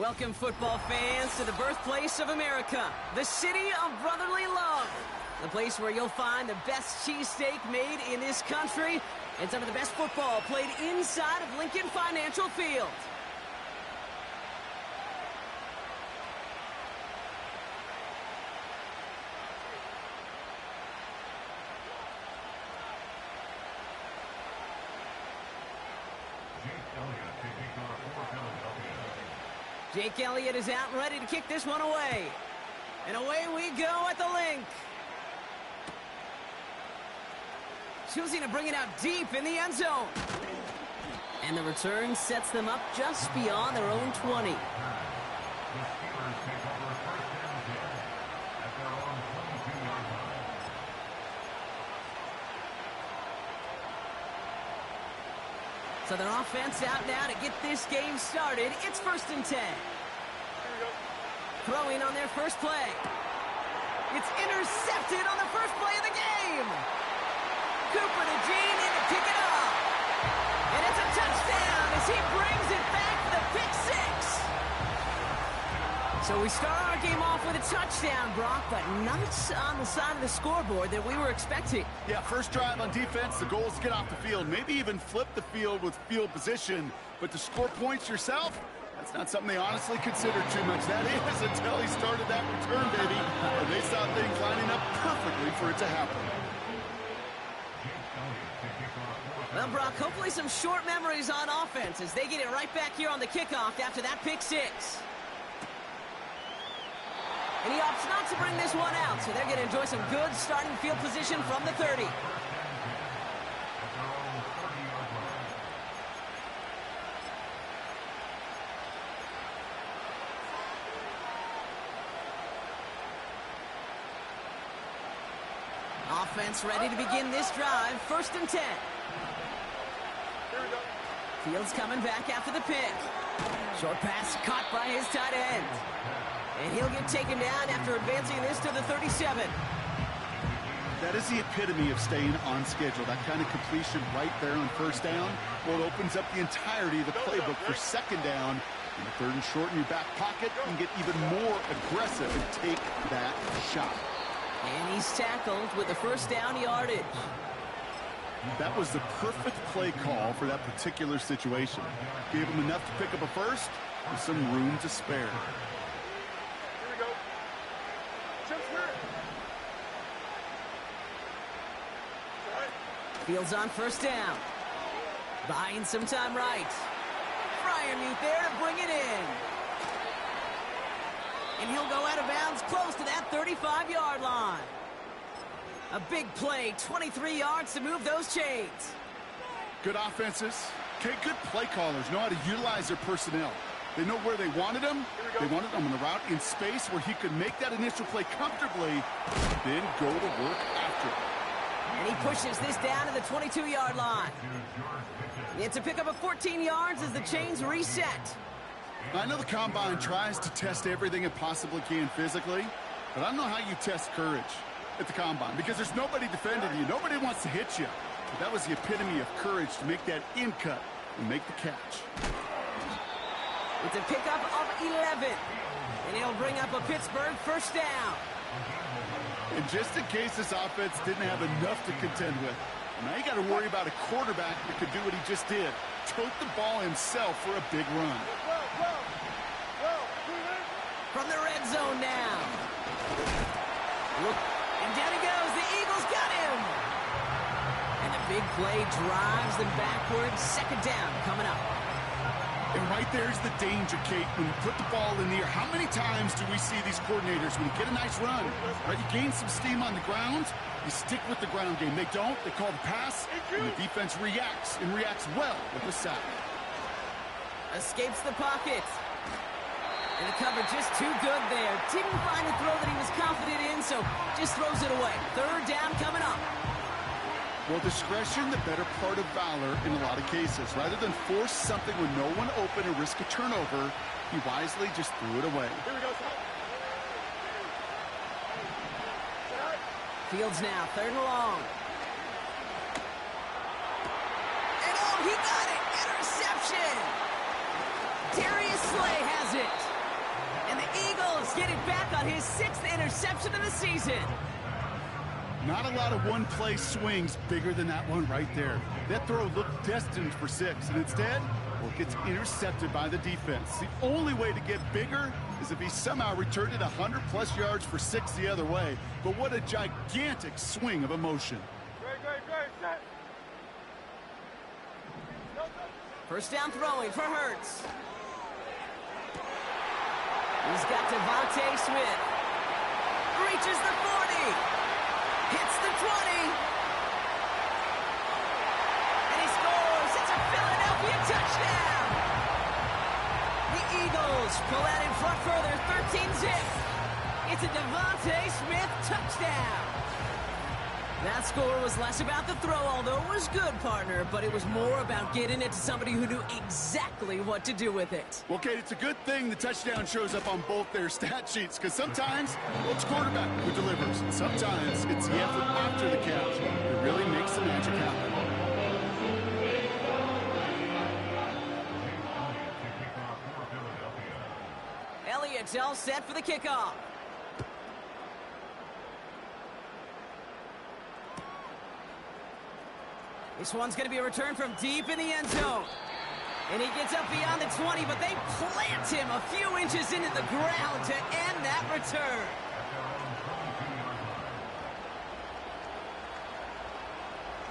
Welcome, football fans, to the birthplace of America, the city of brotherly love. The place where you'll find the best cheesesteak made in this country and some of the best football played inside of Lincoln Financial Field. Jake Elliott is out and ready to kick this one away. And away we go at the link. Choosing to bring it out deep in the end zone. And the return sets them up just beyond their own 20. So their offense out now to get this game started. It's 1st and 10. Throwing on their first play. It's intercepted on the first play of the game. Cooper to Gene in to pick it up. And it's a touchdown as he brings it back for the pick six. So we start our game off with a touchdown, Brock, but not on the side of the scoreboard that we were expecting. Yeah, first drive on defense, the goal is to get off the field, maybe even flip the field with field position. But to score points yourself, that's not something they honestly considered too much. That is until he started that return, baby. And they saw things lining up perfectly for it to happen. Well, Brock, hopefully some short memories on offense as they get it right back here on the kickoff after that pick six. And he opts not to bring this one out, so they're going to enjoy some good starting field position from the 30. Offense ready to begin this drive. 1st and 10. Fields coming back after the pick. Short pass caught by his tight end. And he'll get taken down after advancing this to the 37. That is the epitome of staying on schedule. That kind of completion right there on first down. Well, it opens up the entirety of the playbook for second down. In the 3rd and short in your back pocket, you can get even more aggressive and take that shot. And he's tackled with the first down yardage. That was the perfect play call for that particular situation. Gave him enough to pick up a first with some room to spare. Fields on first down. Buying some time right. Fryermuth there to bring it in. And he'll go out of bounds close to that 35-yard line. A big play, 23 yards to move those chains. Good offenses. Okay, good play callers know how to utilize their personnel. They know where they wanted him. They wanted him on the route in space where he could make that initial play comfortably, then go to work after it. And he pushes this down to the 22-yard line. It's a pickup of 14 yards as the chains reset. I know the Combine tries to test everything it possibly can physically, but I don't know how you test courage at the Combine because there's nobody defending you. Nobody wants to hit you. But that was the epitome of courage to make that in cut and make the catch. It's a pickup of 11. And he'll bring up a Pittsburgh first down. And just in case this offense didn't have enough to contend with, now you got to worry about a quarterback that could do what he just did. Tote the ball himself for a big run. From the red zone now. Look, and down he goes. The Eagles got him. And the big play drives them backwards. Second down coming up. And right there's the danger, Kate. When you put the ball in the air, how many times do we see these coordinators, when you get a nice run, right, you gain some steam on the ground, you stick with the ground game. They don't. They call the pass, and the defense reacts, and reacts well with the sack. Escapes the pocket. And the cover just too good there. Didn't find the throw that he was confident in, so just throws it away. 3rd down coming up. Well, discretion, the better part of valor in a lot of cases. Rather than force something with no one open and risk a turnover, he wisely just threw it away. Here we go, Fields now, 3rd and long. And oh, he got it! Interception! Darius Slay has it. Eagles get it back on his 6th interception of the season. Not a lot of one-play swings bigger than that one right there. That throw looked destined for 6, and instead, well, it gets intercepted by the defense. The only way to get bigger is if he somehow returned it 100-plus yards for 6 the other way. But what a gigantic swing of emotion. First down throwing for Hurts. He's got Devontae Smith. Reaches the 40. Hits the 20. And he scores. It's a Philadelphia touchdown. The Eagles pull out in front further, 13-zip. It's a Devontae Smith touchdown. That score was less about the throw, although it was good, partner, but it was more about getting it to somebody who knew exactly what to do with it. Well, Kate, it's a good thing the touchdown shows up on both their stat sheets, because sometimes, well, it's quarterback who delivers. And sometimes it's the effort after the catch that really makes the magic happen. Elliott's all set for the kickoff. This one's going to be a return from deep in the end zone. And he gets up beyond the 20, but they plant him a few inches into the ground to end that return.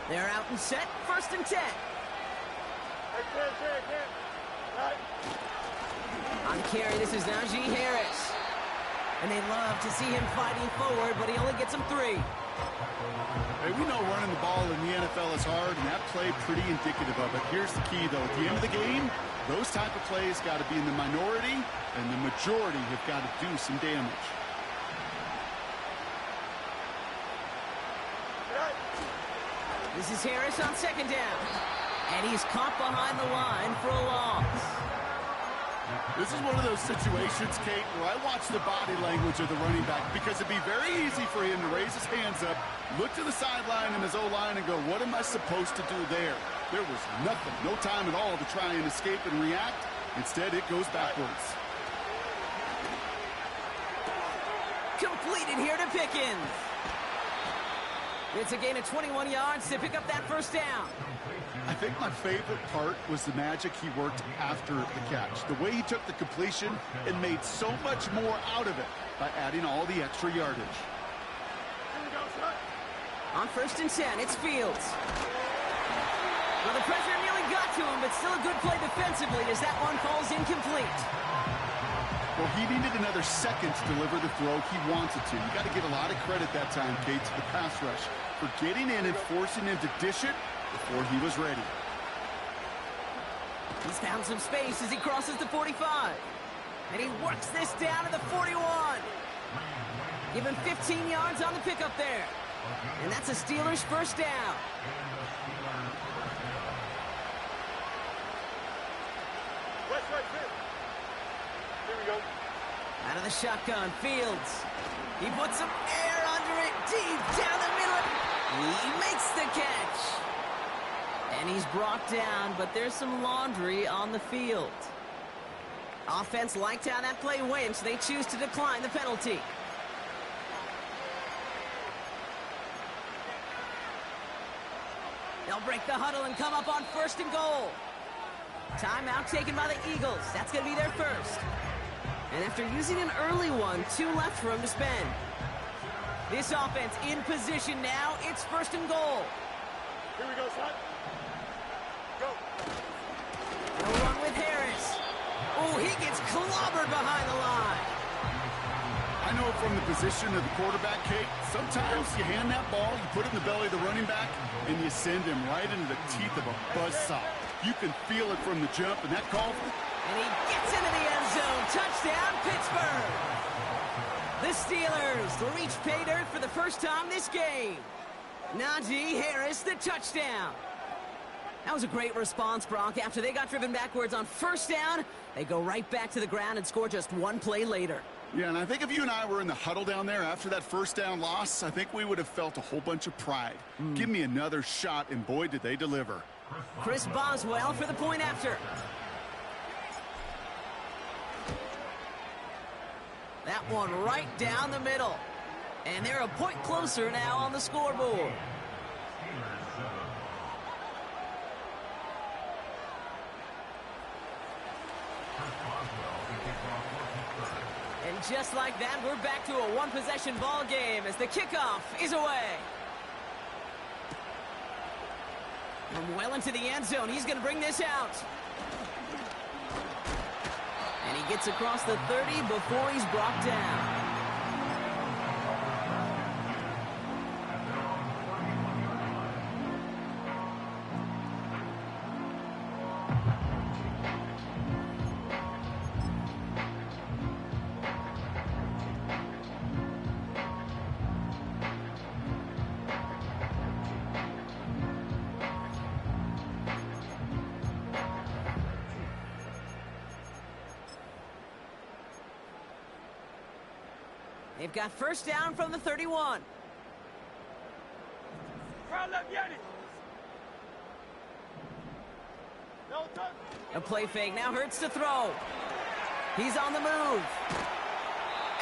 They're out and set, 1st and 10. On the carry, this is Najee Harris. And they love to see him fighting forward, but he only gets them 3. Hey, we know running the ball in the NFL is hard, and that play pretty indicative of it. Here's the key, though. At the end of the game, those type of plays got to be in the minority, and the majority have got to do some damage. This is Harris on 2nd down. And he's caught behind the line for a loss. This is one of those situations, Kate, where I watch the body language of the running back, because it'd be very easy for him to raise his hands up, look to the sideline and his O-line and go, what am I supposed to do there? There was nothing, no time at all to try and escape and react. Instead, it goes backwards. Completed here to Pickens. It's a gain of 21 yards to pick up that 1st down. I think my favorite part was the magic he worked after the catch. The way he took the completion and made so much more out of it by adding all the extra yardage. On 1st and 10, it's Fields. Well, the pressure nearly got to him, but still a good play defensively as that one falls incomplete. Well, he needed another second to deliver the throw he wanted to. You got to give a lot of credit that time, Kate, to the pass rush for getting in and forcing him to dish it before he was ready. He's found some space as he crosses the 45. And he works this down to the 41. Give him 15 yards on the pickup there. And that's a Steelers 1st down. Here we go. Out of the shotgun, Fields. He puts some air under it, deep down the middle. He makes the catch. And he's brought down, but there's some laundry on the field. Offense liked how that play went, so they choose to decline the penalty. They'll break the huddle and come up on 1st and goal. Timeout taken by the Eagles. That's going to be their 1st. And after using an early one, 2 left for him to spend. This offense in position now. It's 1st and goal. Here we go, son. Go. They'll run with Harris. Oh, he gets clobbered behind the line. I know from the position of the quarterback, Kate, sometimes you hand that ball, you put it in the belly of the running back, and you send him right into the teeth of a buzzsaw. You can feel it from the jump, and that call. And he gets into the end zone. Touchdown, Pittsburgh. The Steelers reach pay dirt for the first time this game. Najee Harris, the touchdown. That was a great response, Brock. After they got driven backwards on 1st down, they go right back to the ground and score just 1 play later. Yeah, and I think if you and I were in the huddle down there after that 1st down loss, I think we would have felt a whole bunch of pride. Give me another shot, and boy, did they deliver. Chris Boswell for the point after. That one right down the middle. And they're a point closer now on the scoreboard. And just like that, we're back to a one-possession ball game as the kickoff is away. From well into the end zone, he's going to bring this out. And he gets across the 30 before he's brought down. They've got first down from the 31. A play fake. Now Hurts to throw. He's on the move.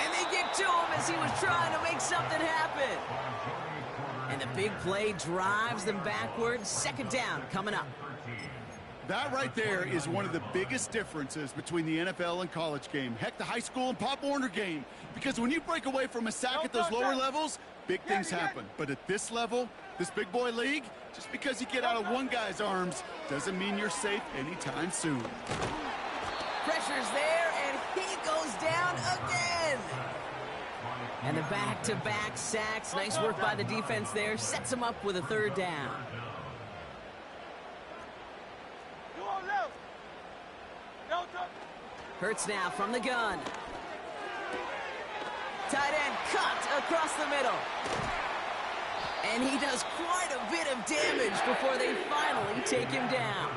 And they get to him as he was trying to make something happen. And the big play drives them backwards. Second down coming up. That right there is one of the biggest differences between the NFL and college game. Heck, the high school and Pop Warner game. Because when you break away from a sack at those lower levels, big things happen. But at this level, this big boy league, just because you get out of one guy's arms doesn't mean you're safe anytime soon. Pressure's there, and he goes down again. And the back-to-back sacks. Nice work by the defense there. Sets him up with a third down. Hurts now from the gun. Tight end cut across the middle. And he does quite a bit of damage before they finally take him down.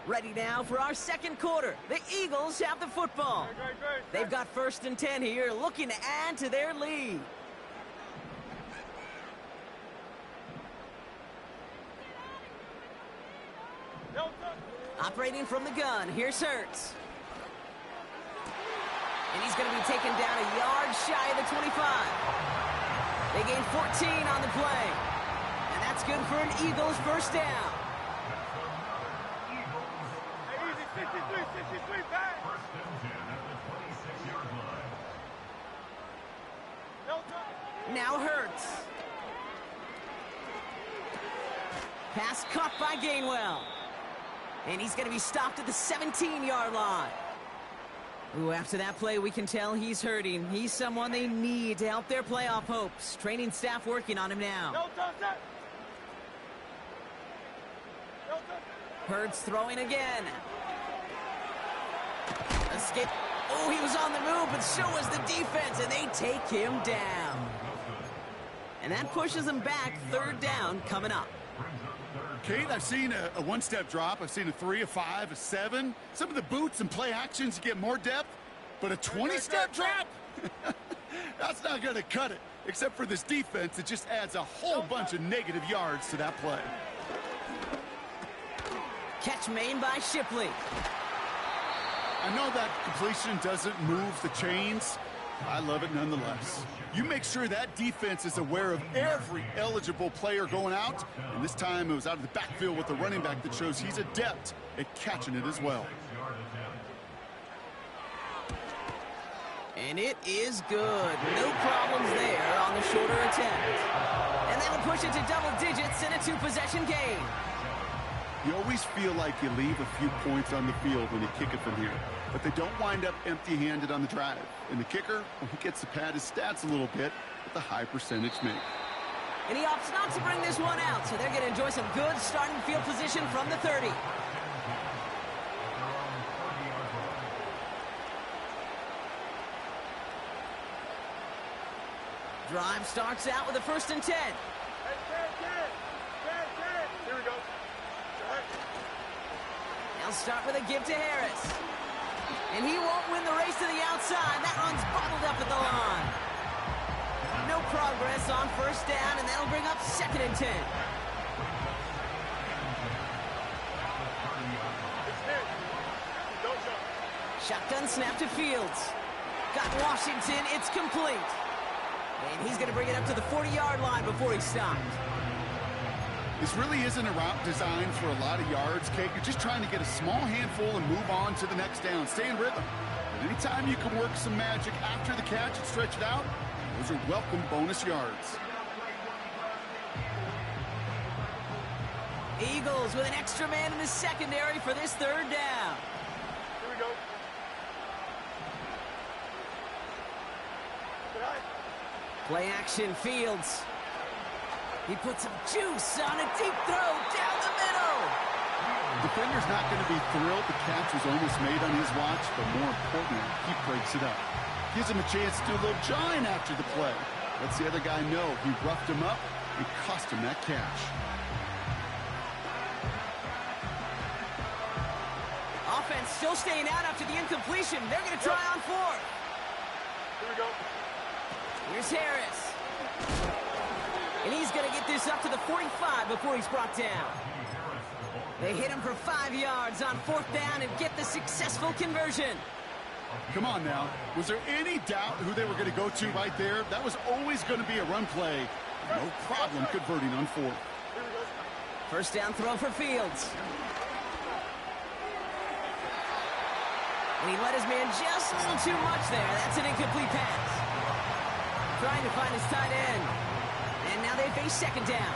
Ready now for our second quarter. The Eagles have the football. They've got 1st and 10 here, looking to add to their lead. Operating from the gun, here's Hurts. And he's going to be taken down a yard shy of the 25. They gain 14 on the play. And that's good for an Eagles first down. Easy, 63, back. Now Hurts. Pass caught by Gainwell. And he's going to be stopped at the 17-yard line. Ooh, after that play, we can tell he's hurting. He's someone they need to help their playoff hopes. Training staff working on him now. Hurts throwing again. Escape. Oh, he was on the move, but so was the defense, and they take him down. And that pushes him back. Third down coming up. Kate, I've seen a one-step drop. I've seen a 3, a 5, a 7. Some of the boots and play actions get more depth, but a 20-step drop? That's not going to cut it, except for this defense that just adds a whole bunch of negative yards to that play. Catch made by Shipley. I know that completion doesn't move the chains. I love it nonetheless. You make sure that defense is aware of every eligible player going out, and this time it was out of the backfield with the running back that shows he's adept at catching it as well. And it is good. No problems there on the shorter attempt. And that'll push it to double digits in a 2-possession game. You always feel like you leave a few points on the field when you kick it from here, but they don't wind up empty-handed on the drive. And the kicker, well, he gets to pad his stats a little bit with a high percentage make. And he opts not to bring this one out, so they're going to enjoy some good starting field position from the 30. Drive starts out with a 1st and 10. Here we go. They'll start with a give to Harris. And he won't win the race to the outside. That one's bottled up at the line. No progress on 1st down, and that'll bring up 2nd and 10. Shotgun snap to Fields. Got Washington. It's complete. And he's going to bring it up to the 40-yard line before he stopped. This really isn't a route designed for a lot of yards, Kate. You're just trying to get a small handful and move on to the next down. Stay in rhythm. But anytime you can work some magic after the catch and stretch it out, those are welcome bonus yards. Eagles with an extra man in the secondary for this third down. Here we go. Play action, Fields. He puts some juice on a deep throw down the middle. The defender's not going to be thrilled the catch was almost made on his watch, but more importantly, he breaks it up. Gives him a chance to do a little jawing after the play. Lets the other guy know he roughed him up and cost him that catch. Offense still staying out after the incompletion. They're going to try on fourth. Here we go. Here's Harris. And he's going to get this up to the 45 before he's brought down. They hit him for 5 yards on fourth down and get the successful conversion. Come on now. Was there any doubt who they were going to go to right there? That was always going to be a run play. No problem converting on fourth. Here we go. First down throw for Fields. And he let his man just a little too much there. That's an incomplete pass. Trying to find his tight end. And now they face second down.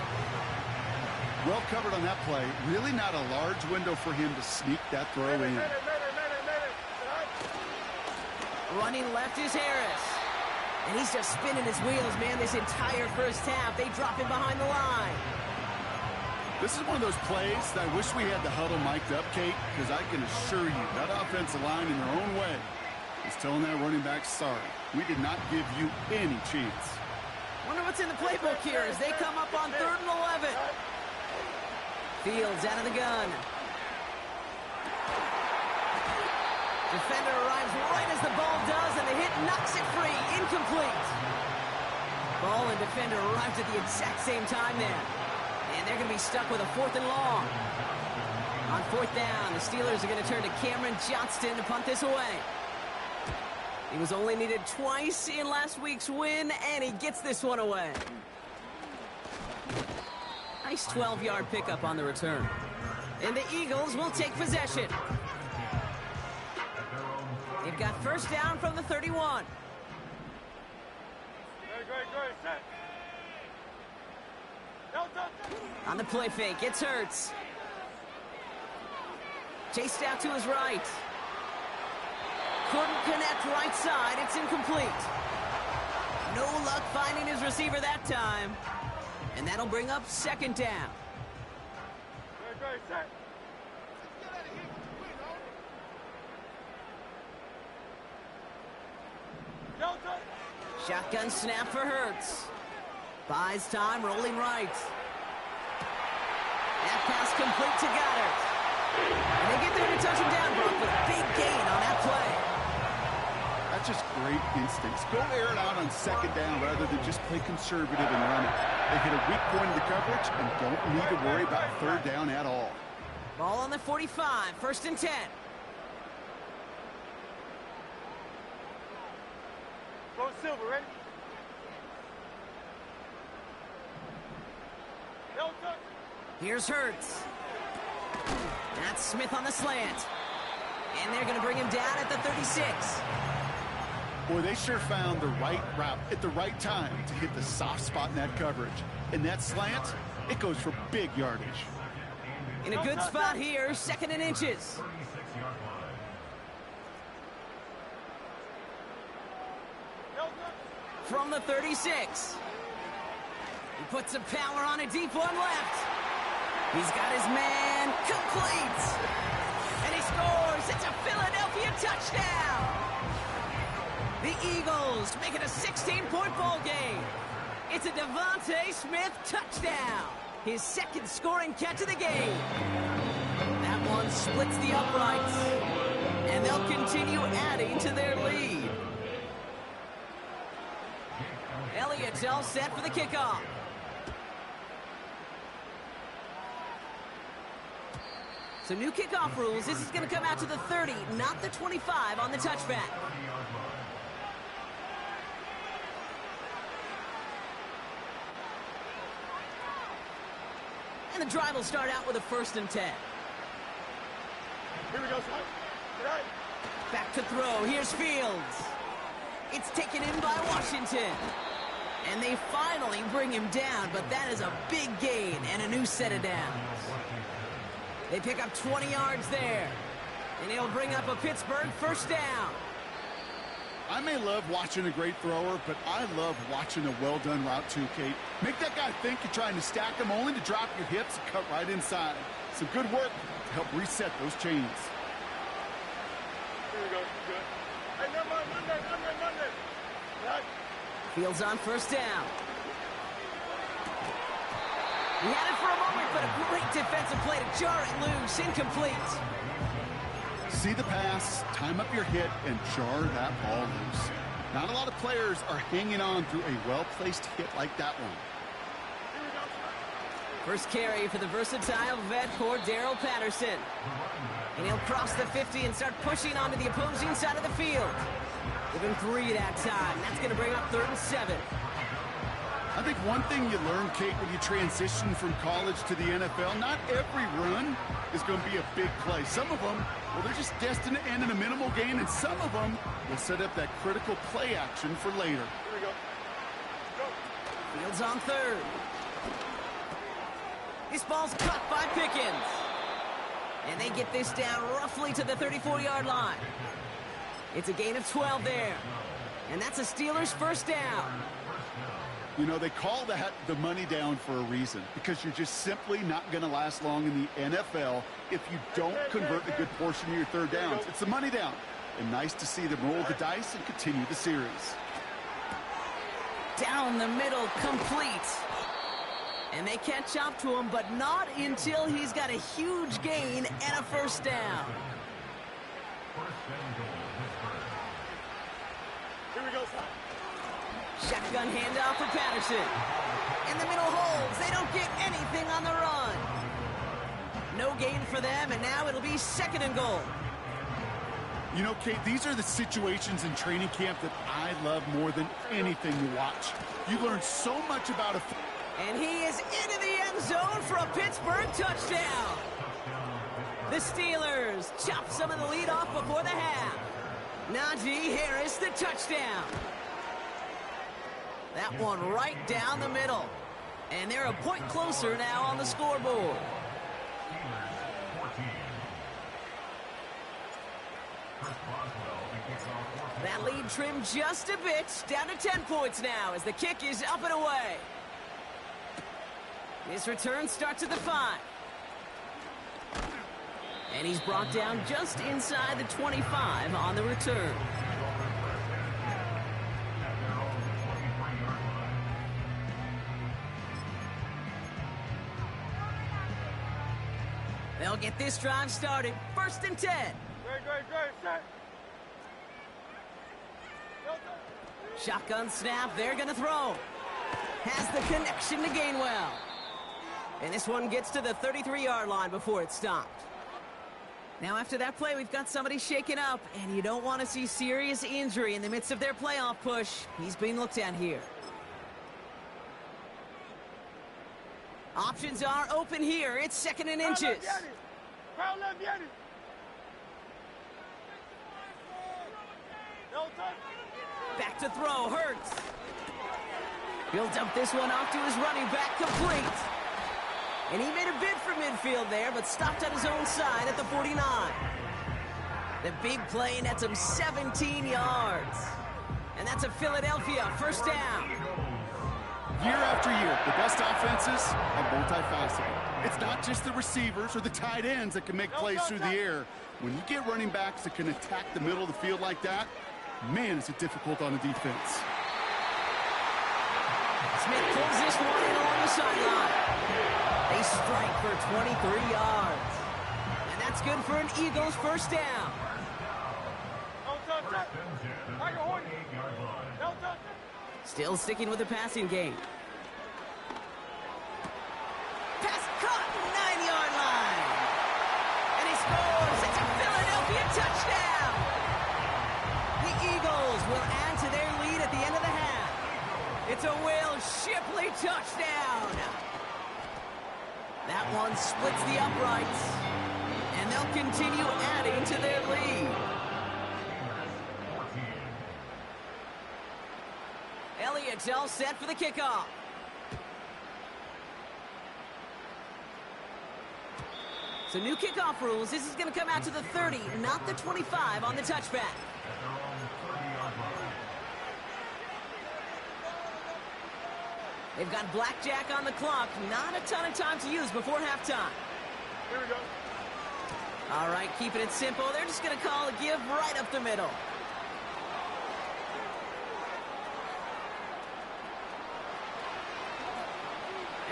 Well covered on that play. Really not a large window for him to sneak that throw in. Running left is Harris. And he's just spinning his wheels, man, this entire first half. They drop him behind the line. This is one of those plays that I wish we had the huddle mic'd up, Kate, because I can assure you that offensive line in their own way is telling that running back, sorry, we did not give you any chance. Wonder what's in the playbook here as they come up on 3rd and 11. Fields out of the gun. Defender arrives right as the ball does, and the hit knocks it free. Incomplete. Ball and defender arrived at the exact same time there. And they're going to be stuck with a 4th and long. On 4th down, the Steelers are going to turn to Cameron Johnston to punt this away. He was only needed twice in last week's win, and he gets this one away. Nice 12-yard pickup on the return. And the Eagles will take possession. They've got first down from the 31. Great, set. On the play fake, it's Hurts. Chased out to his right. Couldn't connect right side. It's incomplete. No luck finding his receiver that time. And that'll bring up second down. Great, set. Shotgun snap for Hurts. Buys time, rolling right. That pass complete to Goddard. And they get there to touch him down, Brock, with a big gain on that play. That's just great instincts. Go air it out on second down rather than just play conservative and run it. They hit a weak point of the coverage and don't need to worry about 3rd down at all. Ball on the 45, 1st and 10. Go Silver, ready? Here's Hurts. That's Smith on the slant. And they're going to bring him down at the 36. Boy, they sure found the right route at the right time to hit the soft spot in that coverage. And that slant, it goes for big yardage. In a good spot here, 2nd and inches. From the 36. He puts some power on a deep one left. He's got his man complete. And he scores. It's a Philadelphia touchdown. The Eagles make it a 16-point ball game. It's a Devontae Smith touchdown. His 2nd scoring catch of the game. That one splits the uprights. And they'll continue adding to their lead. Elliott's all set for the kickoff. So new kickoff rules. This is going to come out to the 30, not the 25 on the touchback. And the drive will start out with a 1st and 10. Here we go, son. Right. Back to throw. Here's Fields. It's taken in by Washington. And they finally bring him down, but that is a big gain and a new set of downs. They pick up 20 yards there. And he'll bring up a Pittsburgh 1st down. I may love watching a great thrower, but I love watching a well-done route too, Kate. Make that guy think you're trying to stack him only to drop your hips and cut right inside. Some good work to help reset those chains. Here we go. Good. Hey, never mind. Monday. Right. Fields on 1st down. He had it for a moment, but a great defensive play to jar it loose. Incomplete. See the pass, time up your hit, and jar that ball loose. Not a lot of players are hanging on through a well-placed hit like that one. First carry for the versatile vet Cordero Patterson. And he'll cross the 50 and start pushing onto the opposing side of the field. Give him 3 that time. That's going to bring up 3rd and 7. I think one thing you learn, Kate, when you transition from college to the NFL, not every run is going to be a big play. Some of them, well, they're just destined to end in a minimal gain, and some of them will set up that critical play action for later. Here we go. Go. Fields on 3rd. This ball's caught by Pickens. And they get this down roughly to the 34-yard line. It's a gain of 12 there. And that's a Steelers 1st down. You know, they call that the money down for a reason, because you're just simply not going to last long in the NFL if you don't convert a good portion of your 3rd downs. It's the money down. And nice to see them roll the dice and continue the series. Down the middle, complete. And they catch up to him, but not until he's got a huge gain and a 1st down. Here we go, son. Shotgun handoff for Patterson. In the middle holds. They don't get anything on the run. No gain for them, and now it'll be 2nd and goal. You know, Kate, these are the situations in training camp that I love more than anything to watch. You learn so much about a... And he is into the end zone for a Pittsburgh touchdown. The Steelers chop some of the lead off before the half. Najee Harris, the touchdown. That one right down the middle. And they're a point closer now on the scoreboard. That lead trimmed just a bit, down to 10 points now as the kick is up and away. His return starts at the 5. And he's brought down just inside the 25 on the return. They'll get this drive started. 1st and 10. Great. Set. Shotgun snap. They're going to throw. Has the connection to Gainwell. And this one gets to the 33-yard line before it's stopped. Now after that play, we've got somebody shaken up, and you don't want to see serious injury in the midst of their playoff push. He's being looked at here. Options are open here. It's 2nd and inches. Back to throw. Hurts. He'll dump this one off to his running back. Complete. And he made a bid for midfield there, but stopped on his own side at the 49. The big play nets him 17 yards. And that's a Philadelphia 1st down. Year after year, the best offenses are multifaceted. It's not just the receivers or the tight ends that can make plays through the air. When you get running backs that can attack the middle of the field like that, man, is it difficult on a defense. Smith pulls this one in along the sideline. They strike for 23 yards. And that's good for an Eagles 1st down. Still sticking with the passing game. Pass caught, 9-yard line. And splits the uprights. And they'll continue adding to their lead. Elliott's all set for the kickoff. So new kickoff rules. This is going to come out to the 30, not the 25 on the touchback. They've got blackjack on the clock. Not a ton of time to use before halftime. Here we go. All right, keeping it simple. They're just going to call a give right up the middle.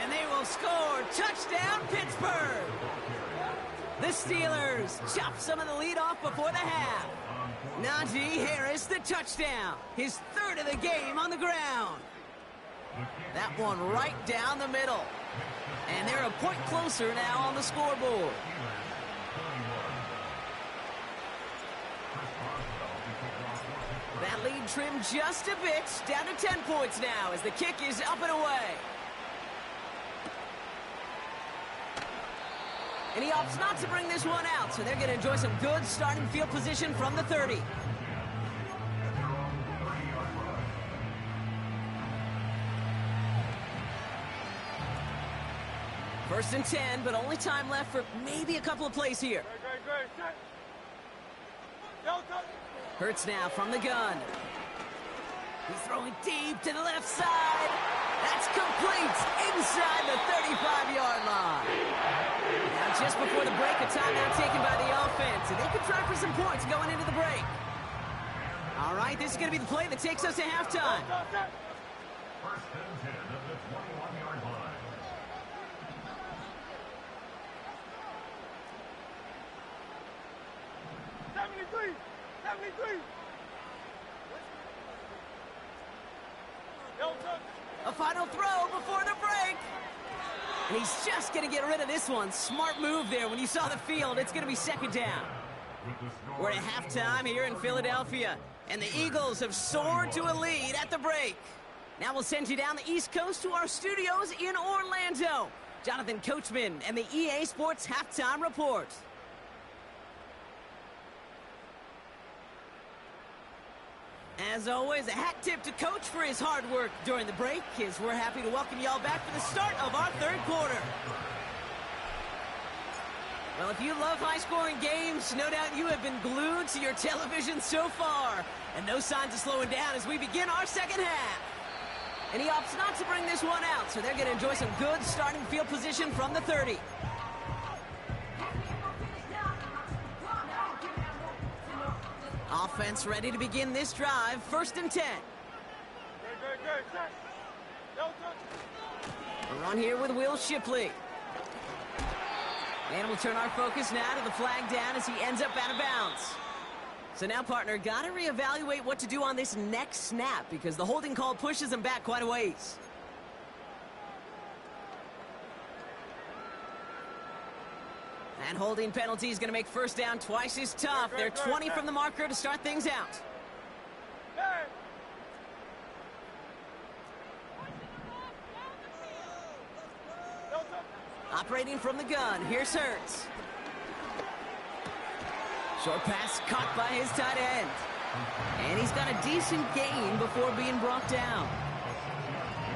And they will score. Touchdown, Pittsburgh. The Steelers chop some of the lead off before the half. Najee Harris, the touchdown. His third of the game on the ground. That one right down the middle. And they're a point closer now on the scoreboard. That lead trimmed just a bit, down to 10 points now as the kick is up and away. And he opts not to bring this one out, so they're going to enjoy some good starting field position from the 30. First and 10, but only time left for maybe a couple of plays here. Great. Set. Delta. Hurts now from the gun. He's throwing deep to the left side. That's complete inside the 35-yard line. Now just before the break, a timeout taken by the offense, and they can try for some points going into the break. All right, this is going to be the play that takes us to halftime. First and 10 at the 21-yard line. A final throw before the break. And he's just going to get rid of this one. Smart move there. When you saw the field, it's going to be second down. We're at halftime here in Philadelphia, and the Eagles have soared to a lead at the break. Now we'll send you down the East Coast to our studios in Orlando. Jonathan Coachman and the EA Sports Halftime Report. As always, a hat tip to Coach for his hard work during the break, as we're happy to welcome y'all back for the start of our third quarter. Well, if you love high-scoring games, no doubt you have been glued to your television so far. And no signs of slowing down as we begin our second half. And he opts not to bring this one out, so they're going to enjoy some good starting field position from the 30. Offense ready to begin this drive. First and 10. Great. Set. Delta. A run here with Will Shipley. And we'll turn our focus now to the flag down as he ends up out of bounds. So now, partner, got to reevaluate what to do on this next snap because the holding call pushes him back quite a ways. And holding penalty is going to make first down twice as tough. They're 20 from the marker to start things out. Operating from the gun, here's Hurts. Short pass caught by his tight end. And he's got a decent gain before being brought down.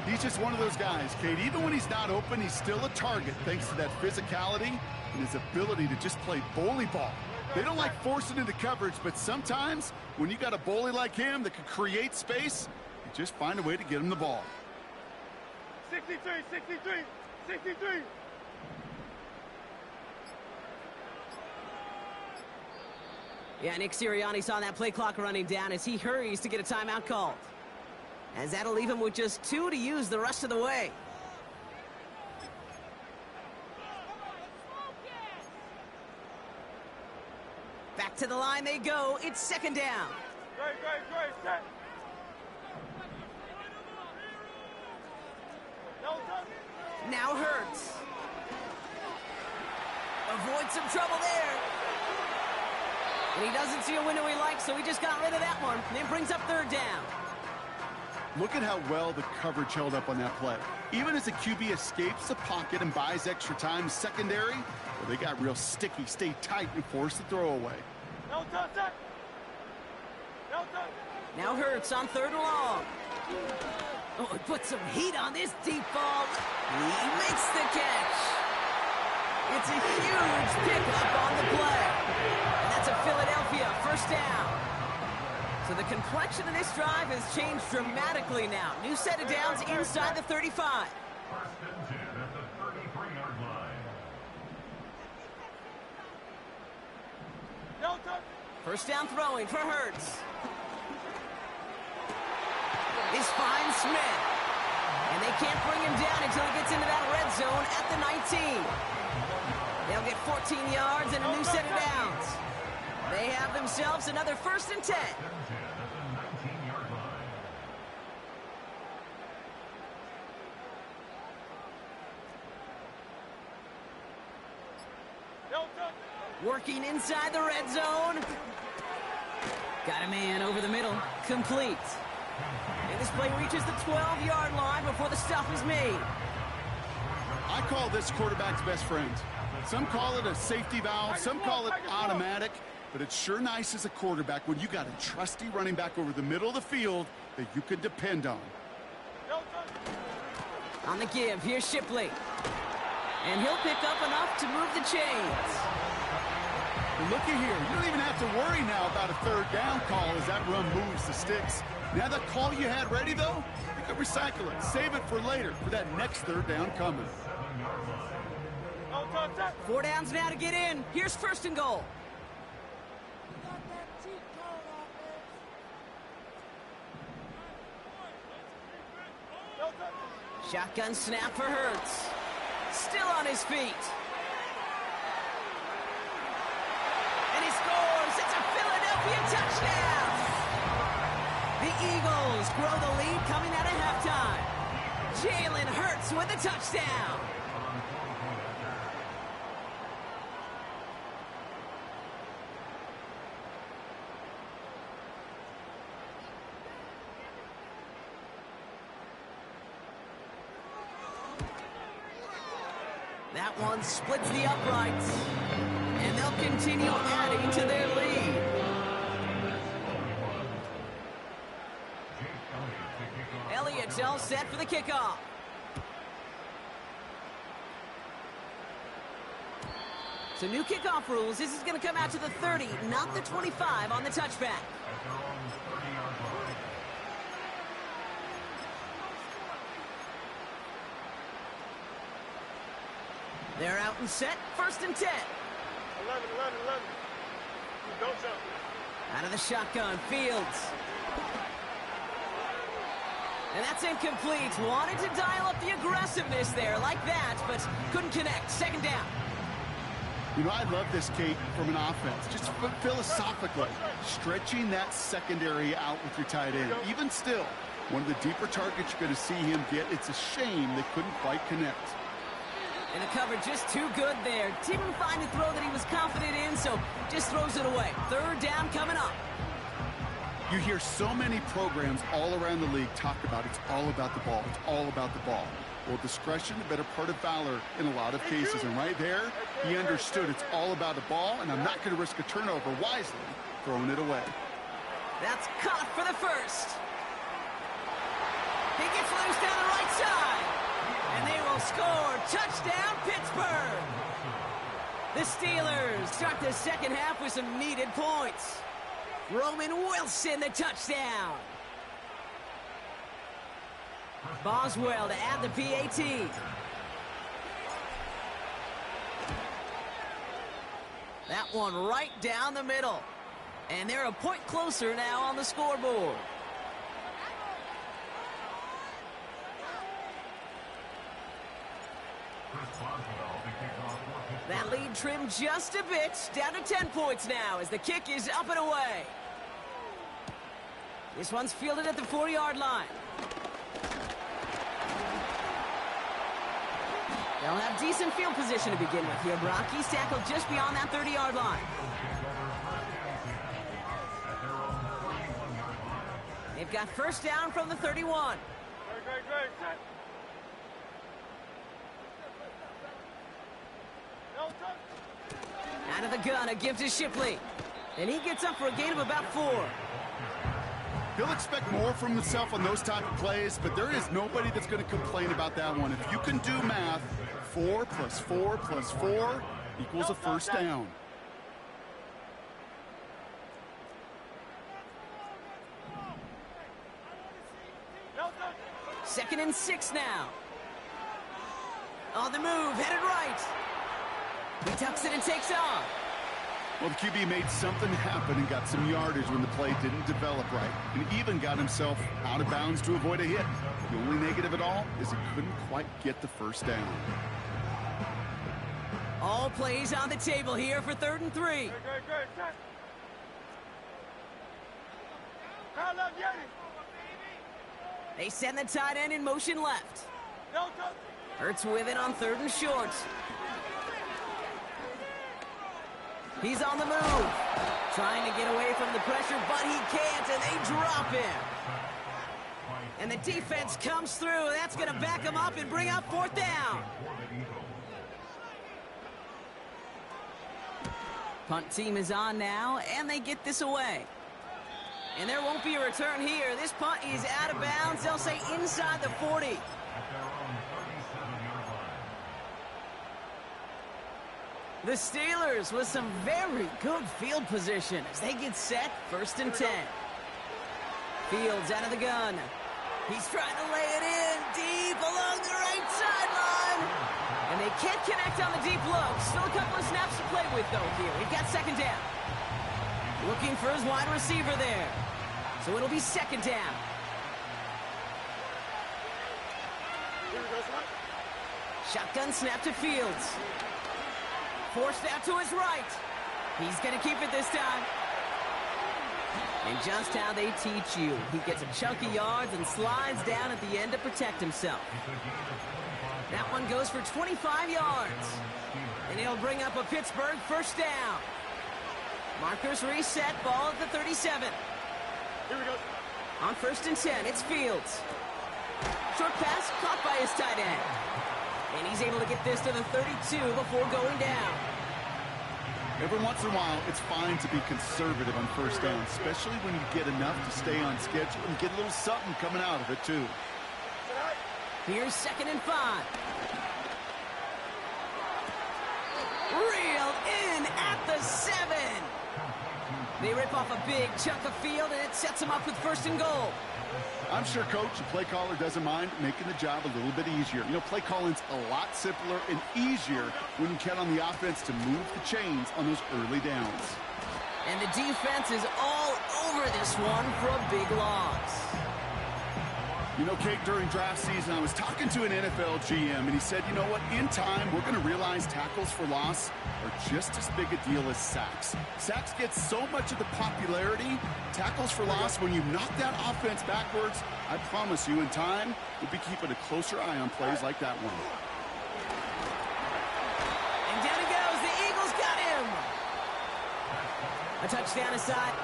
He's just one of those guys, Kate. Even when he's not open, he's still a target thanks to that physicality and his ability to just play bully ball. They don't like forcing into coverage, but sometimes when you got a bully like him that can create space, you just find a way to get him the ball. 63. Yeah, Nick Sirianni saw that play clock running down as he hurries to get a timeout called. As that'll leave him with just 2 to use the rest of the way. Back to the line they go. It's second down. Great. Set. Delta. Now Hurts. Avoid some trouble there. And he doesn't see a window he likes, so he just got rid of that one. And then brings up third down. Look at how well the coverage held up on that play. Even as the QB escapes the pocket and buys extra time secondary, well, they got real sticky, stay tight, and force the throw away. No touch, sir. No touch. Now Hurts on 3rd and long. Oh, he put some heat on this deep ball. He makes the catch. It's a huge pickup on the play. And that's a Philadelphia 1st down. So the complexion of this drive has changed dramatically now. New set of downs inside the 35. 1st and 10 at the 33-yard line. No touch. 1st down throwing for Hurts. He finds Smith. And they can't bring him down until he gets into that red zone at the 19. They'll get 14 yards and a new set of downs. They have themselves another 1st and 10. 1st and 10 at the 19-yard line. No touch. Working inside the red zone. Got a man over the middle. Complete. And this play reaches the 12-yard line before the stop is made. I call this quarterback's best friend. Some call it a safety valve, some call it automatic, but it's sure nice as a quarterback when you got a trusty running back over the middle of the field that you can depend on. No touch. On the give, here's Shipley. And he'll pick up enough to move the chains. Looky here, you don't even have to worry now about a 3rd down call as that run moves the sticks. Now that call you had ready, though, you can recycle it. Save it for later, for that next 3rd down coming. No touch, sir. 4 downs now to get in. Here's 1st and goal. No touch. Shotgun snap for Hurts. Still on his feet. And he scores. It's a Philadelphia touchdown. The Eagles grow the lead coming out of halftime. Jalen Hurts with a touchdown. That one splits the uprights. And they'll continue adding to their lead. Elliott's all set for the kickoff. So new kickoff rules. This is going to come out to the 30, not the 25 on the touchback. They're out and set. 1st and 10. 11. Don't jump. Out of the shotgun, Fields. And that's incomplete. Wanted to dial up the aggressiveness there like that, but couldn't connect. 2nd down. You know, I love this, Kate, from an offense. Just philosophically, stretching that secondary out with your tight end. Even still, one of the deeper targets you're going to see him get. It's a shame they couldn't quite connect. And the cover just too good there. Didn't find a throw that he was confident in, so just throws it away. 3rd down coming up. You hear so many programs all around the league talk about it's all about the ball. It's all about the ball. Well, discretion, the better part of valor in a lot of cases. And right there, he understood it's all about the ball, and I'm not going to risk a turnover wisely, throwing it away. That's caught for the 1st. He gets loose down the right side. And they will score. Touchdown, Pittsburgh. The Steelers start the 2nd half with some needed points. Roman Wilson, the touchdown. Boswell to add the PAT. That one right down the middle. And they're a point closer now on the scoreboard. That lead trimmed just a bit, down to 10 points now as the kick is up and away. This one's fielded at the 4-yard line. They'll have decent field position to begin with here. Brockie's tackled just beyond that 30-yard line. They've got first down from the 31. Great. Set. No touch. Out of the gun, a give to Shipley. And he gets up for a gain of about 4. He'll expect more from himself on those type of plays, but there is nobody that's going to complain about that one. If you can do math, 4 plus 4 plus 4 equals a first down. Second and 6 now. On the move, headed right. He tucks it and takes off. Well, the QB made something happen and got some yardage when the play didn't develop right, and even got himself out of bounds to avoid a hit. The only negative at all is he couldn't quite get the first down. All plays on the table here for 3rd and 3. Great. Set. Pound up, Yeti. They send the tight end in motion left. No touch. Hurts with it on 3rd and short. He's on the move. Trying to get away from the pressure, but he can't, and they drop him. And the defense comes through. That's going to back him up and bring up 4th down. Punt team is on now, and they get this away. And there won't be a return here. This punt is out of bounds. They'll say inside the 40. The Steelers with some very good field position as they get set, 1st and 10. Fields out of the gun. He's trying to lay it in deep along the right sideline. And they can't connect on the deep low. Still a couple of snaps to play with, though, here. We've got 2nd down. Looking for his wide receiver there. So it'll be 2nd down. Shotgun snap to Fields. Forced out to his right. He's going to keep it this time. And just how they teach you. He gets a chunk of yards and slides down at the end to protect himself. That one goes for 25 yards. And he'll bring up a Pittsburgh 1st down. Markers reset, ball at the 37. Here we go. On 1st and 10, it's Fields. Short pass caught by his tight end. And he's able to get this to the 32 before going down. Every once in a while, it's fine to be conservative on 1st down, especially when you get enough to stay on schedule and get a little something coming out of it, too. Here's 2nd and 5. Reeled in at the 7. They rip off a big chunk of field, and it sets them up with 1st and goal. I'm sure coach and play caller doesn't mind making the job a little bit easier. You know, play calling's a lot simpler and easier when you count on the offense to move the chains on those early downs. And the defense is all over this one for a big loss. You know, Kate, during draft season, I was talking to an NFL GM, and he said, you know what, in time, we're going to realize tackles for loss are just as big a deal as sacks. Sacks get so much of the popularity. Tackles for loss, when you knock that offense backwards, I promise you, in time, we'll be keeping a closer eye on plays like that one. And down he goes. The Eagles got him. A touchdown aside.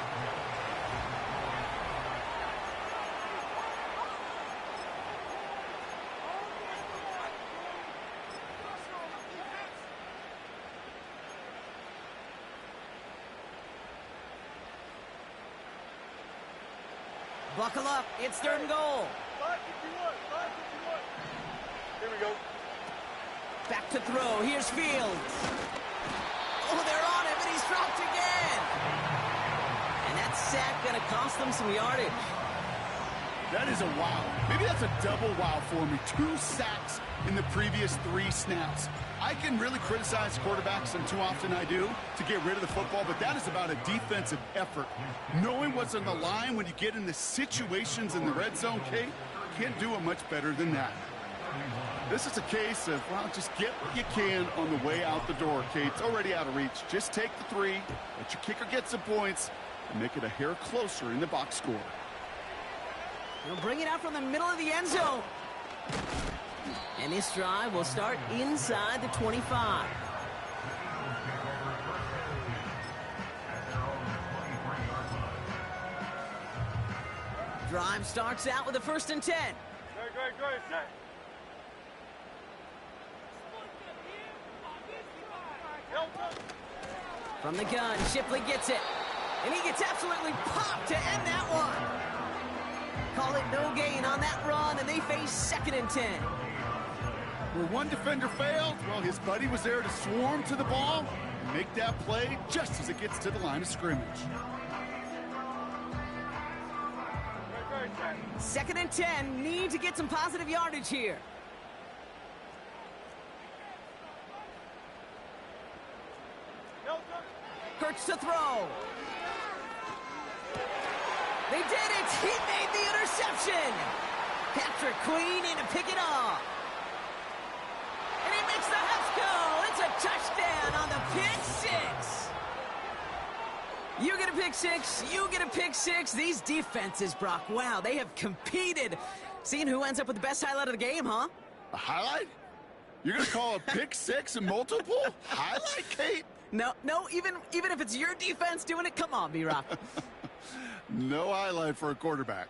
Buckle up. It's 3rd and goal. 551. Here we go. Back to throw. Here's Fields. Oh, they're on him, and he's dropped again. And that sack going to cost them some yardage. That is a wow. Maybe that's a double wow for me. 2 sacks in the previous 3 snaps. I can really criticize quarterbacks, and too often I do, to get rid of the football, but that is about a defensive effort. Knowing what's on the line when you get in the situations in the red zone, Kate, can't do it much better than that. This is a case of, well, just get what you can on the way out the door, Kate. It's already out of reach. Just take the 3, let your kicker get some points, and make it a hair closer in the box score. He'll bring it out from the middle of the end zone. And this drive will start inside the 25. Drive starts out with a 1st and 10. Go, set. From the gun, Shipley gets it. And he gets absolutely popped to end that one. Call it no gain on that run, and they face 2nd and 10. Where one defender failed, well, his buddy was there to swarm to the ball and make that play just as it gets to the line of scrimmage. 2nd and 10, need to get some positive yardage here. Hurts to throw. They did it! He made the interception! Patrick Queen in to pick it off. And he makes the Huffs go! It's a touchdown on the pick six! You get a pick six, you get a pick six. These defenses, Brock, wow, they have competed. Seeing who ends up with the best highlight of the game, huh? A highlight? You're going to call a pick six and multiple? Highlight, Kate? No, even if it's your defense doing it, come on, B-Rock. No highlight for a quarterback.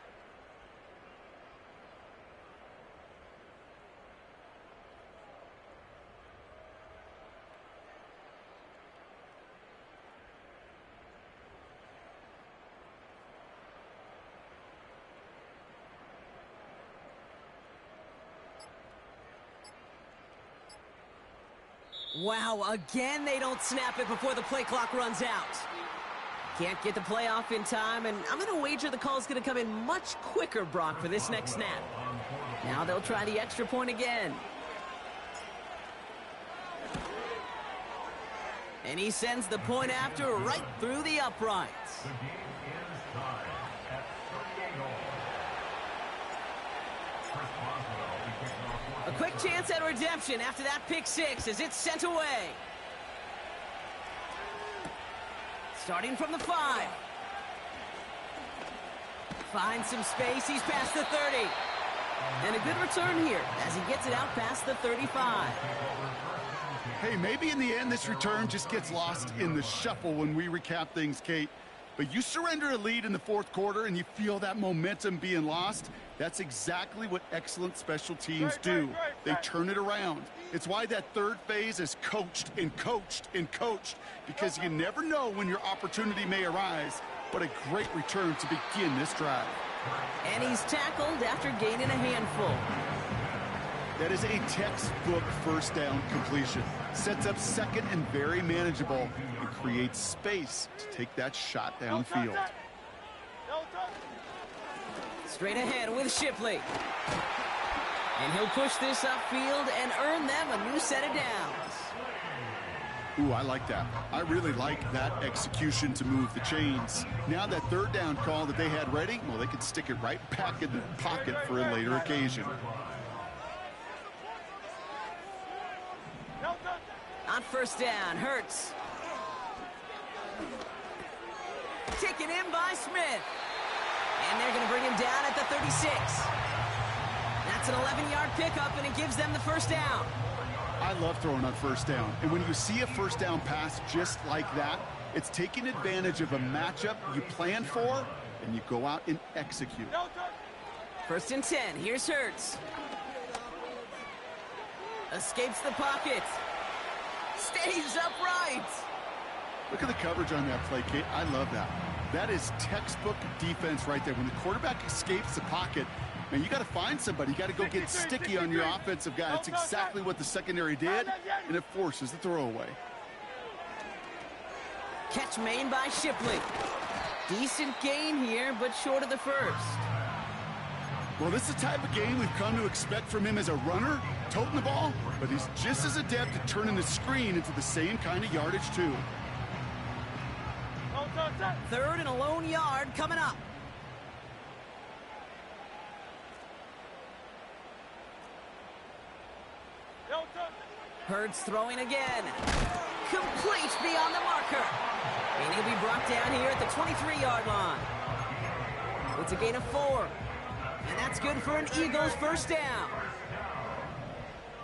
Wow, again they don't snap it before the play clock runs out. Can't get the play off in time, and I'm going to wager the call is going to come in much quicker, Brock, for this next snap. Now they'll try the extra point again. And he sends the point after right through the uprights. The game is tied at 38 all. Chris Boswell will be kicking off. A quick chance at redemption after that pick six as it's sent away. Starting from the 5. Finds some space. He's past the 30. And a good return here as he gets it out past the 35. Hey, maybe in the end this return just gets lost in the shuffle when we recap things, Kate. But you surrender a lead in the 4th quarter and you feel that momentum being lost. That's exactly what excellent special teams do. They turn it around. It's why that 3rd phase is coached and coached and coached, because you never know when your opportunity may arise. But a great return to begin this drive. And he's tackled after gaining a handful. That is a textbook 1st down completion. Sets up 2nd and very manageable, and creates space to take that shot downfield. Straight ahead with Shipley. And he'll push this upfield and earn them a new set of downs. Ooh, I like that. I really like that execution to move the chains. Now that 3rd down call that they had ready, well, they could stick it right back in the pocket for a later occasion. On 1st down, Hurts. Taken in by Smith. And they're going to bring him down at the 36. That's an 11-yard pickup, and it gives them the 1st down. I love throwing on 1st down. And when you see a 1st down pass just like that, it's taking advantage of a matchup you planned for, and you go out and execute. 1st and 10. Here's Hurts. Escapes the pocket. Stays upright. Look at the coverage on that play, Kate. I love that. That is textbook defense right there. When the quarterback escapes the pocket, man, you got to find somebody. You got to go get sticky on your offensive guy. That's exactly what the secondary did, and it forces the throwaway. Catch made by Shipley. Decent gain here, but short of the 1st. Well, this is the type of game we've come to expect from him as a runner, toting the ball, but he's just as adept at turning the screen into the same kind of yardage, too. 3rd and a lone yard coming up. Hurts throwing again. Complete beyond the marker. And he'll be brought down here at the 23-yard line. It's a gain of 4. And that's good for an Eagles 1st down.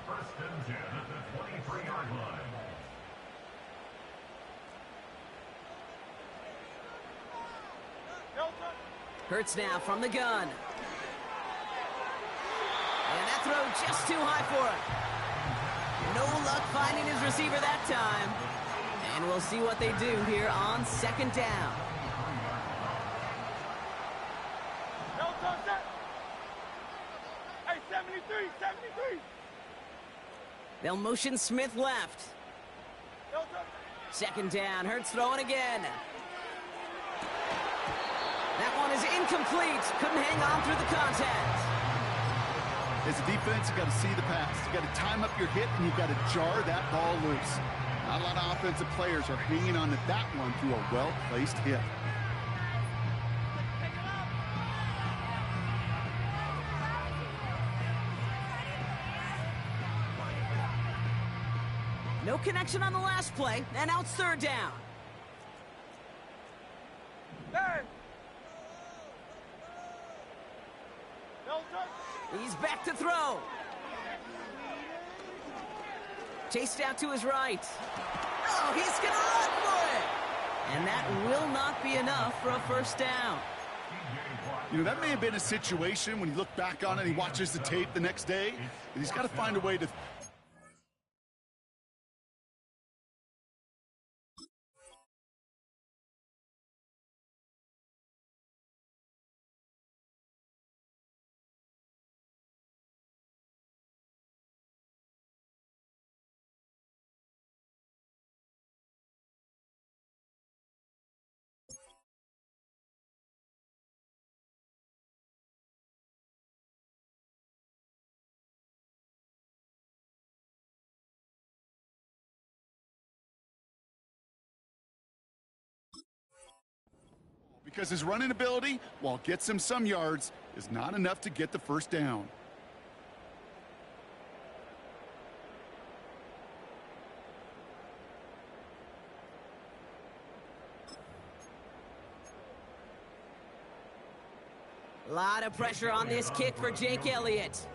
1st and 10 at the 23-yard line. Hurts now from the gun. And that throw just too high for him. No luck finding his receiver that time. And we'll see what they do here on second down. No, touch that. Hey, 73, 73. They'll motion Smith left. No, touch. Second down, Hurts throwing again. That one is incomplete. Couldn't hang on through the contact. As a defense, you got to see the pass. You got to time up your hit, and you got to jar that ball loose. Not a lot of offensive players are hanging on to that one through a well-placed hit. No connection on the last play, and now it's third down. Hey. No, touch. He's back to throw. Chased out to his right. Oh, he's going to run for it. And that will not be enough for a first down. You know, that may have been a situation when you look back on it and he watches the tape the next day, and he's got to find a way to... Because his running ability, while it gets him some yards, is not enough to get the first down. A lot of pressure on this kick for Jake Elliott.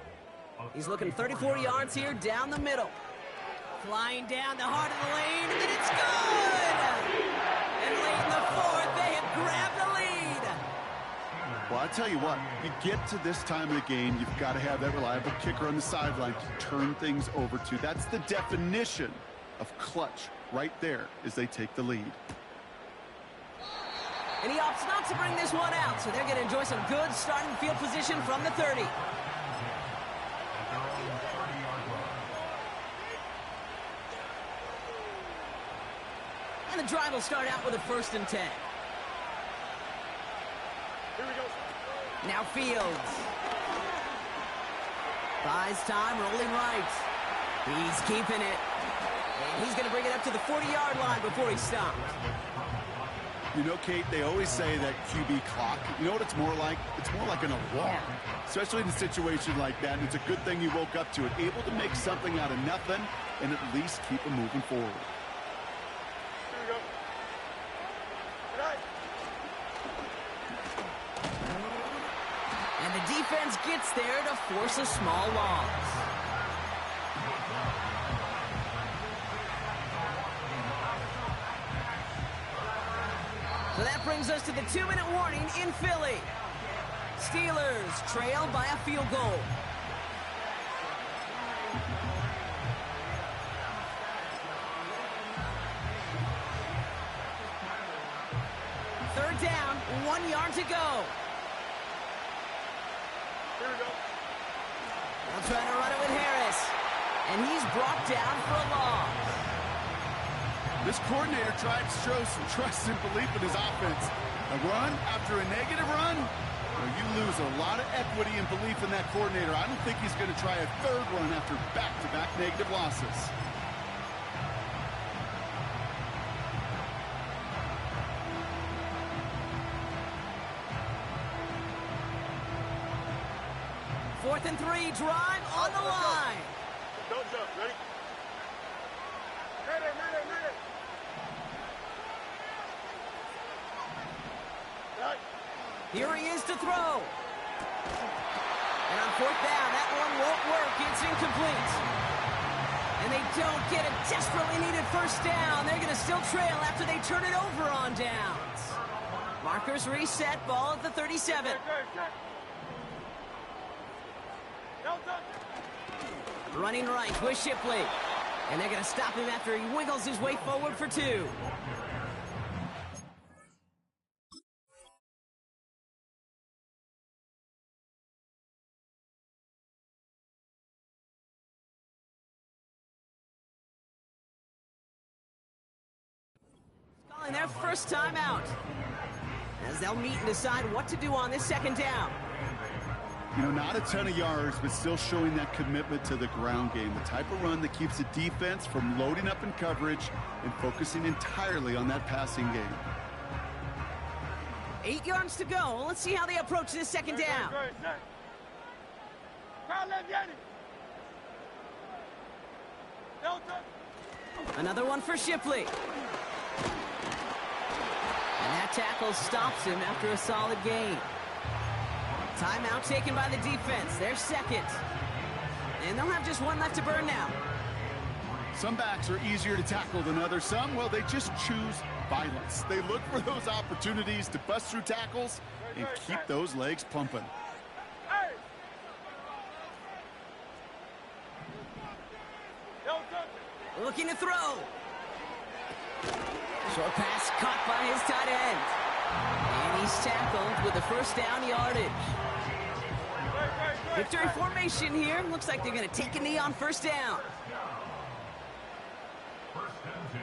He's looking 34 yards here down the middle. Flying down the heart of the lane, and it's good! And late in the fourth, they have grabbed the lead. Well, I tell you what, you get to this time of the game, you've got to have that reliable kicker on the sideline to turn things over to. That's the definition of clutch right there as they take the lead. And he opts not to bring this one out, so they're going to enjoy some good starting field position from the 30. And the drive will start out with a 1st and 10. Here we go. Now Fields. Buys time, rolling right. He's keeping it. And he's going to bring it up to the 40-yard line before he stops. You know, Kate, they always say that QB clock, you know what it's more like? It's more like an alarm, especially in a situation like that. And it's a good thing you woke up to it, able to make something out of nothing and at least keep them moving forward. Here we go. Good night. And the defense gets there to force a small loss. So that brings us to the 2-minute warning in Philly. Steelers trail by a field goal. Third down, 1 yard to go. Here we go. They'll try to run it with Harris. And he's brought down for a loss. This coordinator tried to show some trust and belief in his offense. A run after a negative run, well, you lose a lot of equity and belief in that coordinator. I don't think he's going to try a third run after back-to-back negative losses. Fourth and 3, drive on the line. Don't jump. Ready? Ready. Right. Here he is to throw. And on fourth down, that one won't work. It's incomplete. And they don't get a desperately needed first down. They're going to still trail after they turn it over on downs. Markers reset, ball at the 37. Running right with Shipley. And they're going to stop him after he wiggles his way forward for 2. Calling their first time out, as they'll meet and decide what to do on this second down. You know, not a ton of yards, but still showing that commitment to the ground game. The type of run that keeps the defense from loading up in coverage and focusing entirely on that passing game. 8 yards to go. Let's see how they approach this second down. Another one for Shipley. And that tackle stops him after a solid gain. Timeout taken by the defense. Their second. And they'll have just one left to burn now. Some backs are easier to tackle than others. Some, well, they just choose violence. They look for those opportunities to bust through tackles and keep those legs pumping. Looking to throw. Short pass caught by his tight end. And he's tackled with the first down yardage. Victory formation here. Looks like they're going to take a knee on first down. First and 10.